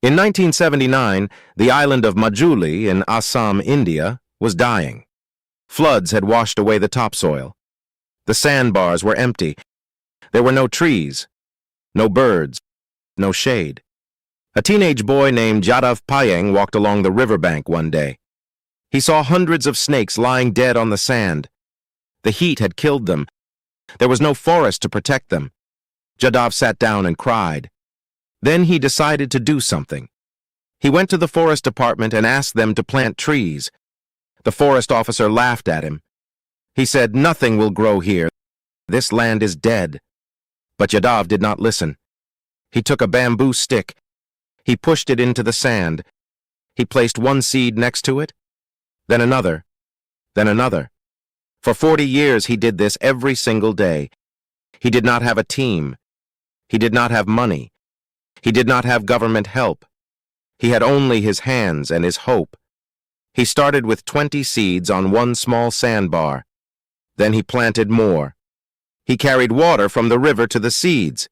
In 1979, the island of Majuli in Assam, India, was dying. Floods had washed away the topsoil. The sandbars were empty. There were no trees, no birds, no shade. A teenage boy named Jadav Payeng walked along the riverbank one day. He saw hundreds of snakes lying dead on the sand. The heat had killed them. There was no forest to protect them. Jadav sat down and cried. Then he decided to do something. He went to the forest department and asked them to plant trees. The forest officer laughed at him. He said, "Nothing will grow here. This land is dead." But Jadav did not listen. He took a bamboo stick. He pushed it into the sand. He placed one seed next to it, then another, then another. For 40 years he did this every single day. He did not have a team. He did not have money. He did not have government help. He had only his hands and his hope. He started with 20 seeds on one small sandbar. Then he planted more. He carried water from the river to the seeds.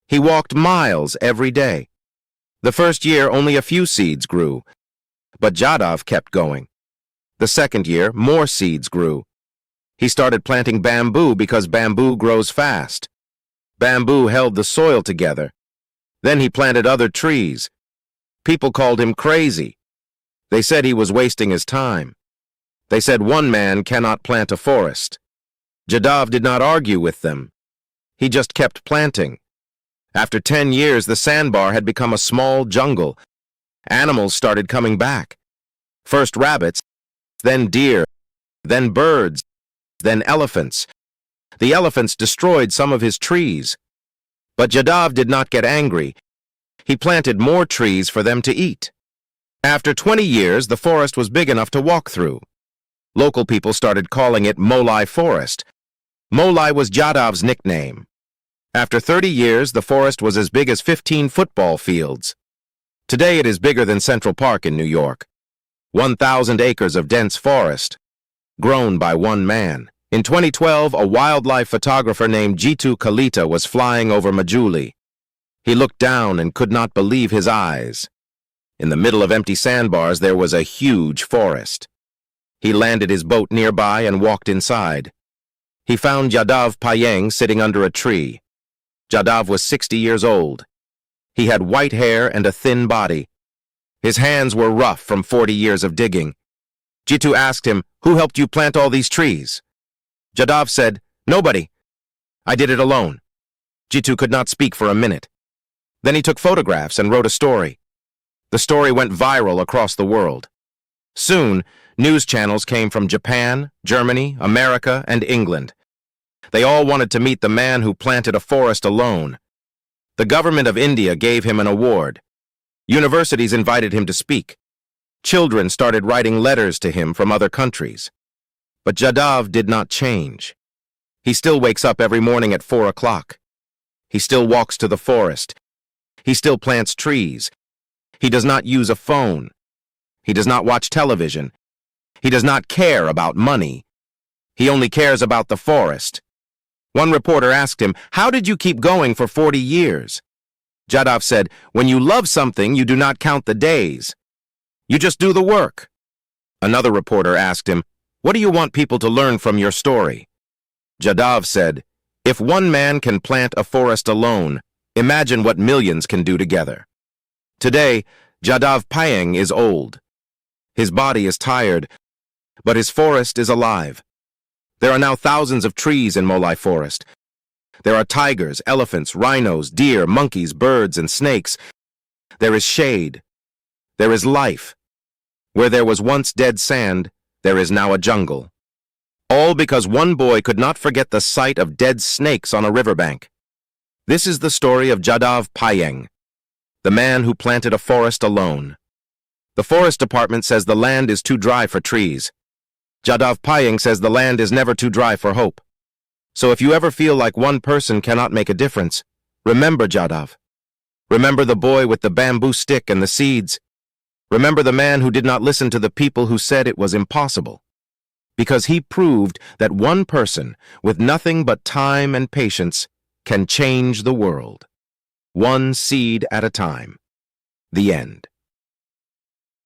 He walked miles every day. The first year, only a few seeds grew, but Jadav kept going. The second year, more seeds grew. He started planting bamboo because bamboo grows fast. Bamboo held the soil together. Then he planted other trees. People called him crazy. They said he was wasting his time. They said one man cannot plant a forest. Jadav did not argue with them. He just kept planting. After 10 years, the sandbar had become a small jungle. Animals started coming back. First rabbits, then deer, then birds, then elephants. The elephants destroyed some of his trees. But Jadav did not get angry. He planted more trees for them to eat. After 20 years, the forest was big enough to walk through. Local people started calling it Molai Forest. Molai was Jadav's nickname. After 30 years, the forest was as big as 15 football fields. Today it is bigger than Central Park in New York. 1,000 acres of dense forest, grown by one man. In 2012, a wildlife photographer named Jitu Kalita was flying over Majuli. He looked down and could not believe his eyes. In the middle of empty sandbars, there was a huge forest. He landed his boat nearby and walked inside. He found Jadav Payeng sitting under a tree. Jadav was 60 years old. He had white hair and a thin body. His hands were rough from 40 years of digging. Jitu asked him, "Who helped you plant all these trees?" Jadav said, "Nobody. I did it alone." Jitu could not speak for a minute. Then he took photographs and wrote a story. The story went viral across the world. Soon, news channels came from Japan, Germany, America, and England. They all wanted to meet the man who planted a forest alone. The government of India gave him an award. Universities invited him to speak. Children started writing letters to him from other countries. But Jadav did not change. He still wakes up every morning at 4 o'clock. He still walks to the forest. He still plants trees. He does not use a phone. He does not watch television. He does not care about money. He only cares about the forest. One reporter asked him, "How did you keep going for 40 years? Jadav said, "When you love something, you do not count the days. You just do the work." Another reporter asked him, "What do you want people to learn from your story?" Jadav said, "If one man can plant a forest alone, imagine what millions can do together." Today, Jadav Payeng is old. His body is tired, but his forest is alive. There are now thousands of trees in Molai Forest. There are tigers, elephants, rhinos, deer, monkeys, birds, and snakes. There is shade. There is life. Where there was once dead sand, there is now a jungle. All because one boy could not forget the sight of dead snakes on a riverbank. This is the story of Jadav Payeng, the man who planted a forest alone. The forest department says the land is too dry for trees. Jadav Payeng says the land is never too dry for hope. So if you ever feel like one person cannot make a difference, remember Jadav. Remember the boy with the bamboo stick and the seeds. Remember the man who did not listen to the people who said it was impossible. Because he proved that one person with nothing but time and patience can change the world. One seed at a time. The end.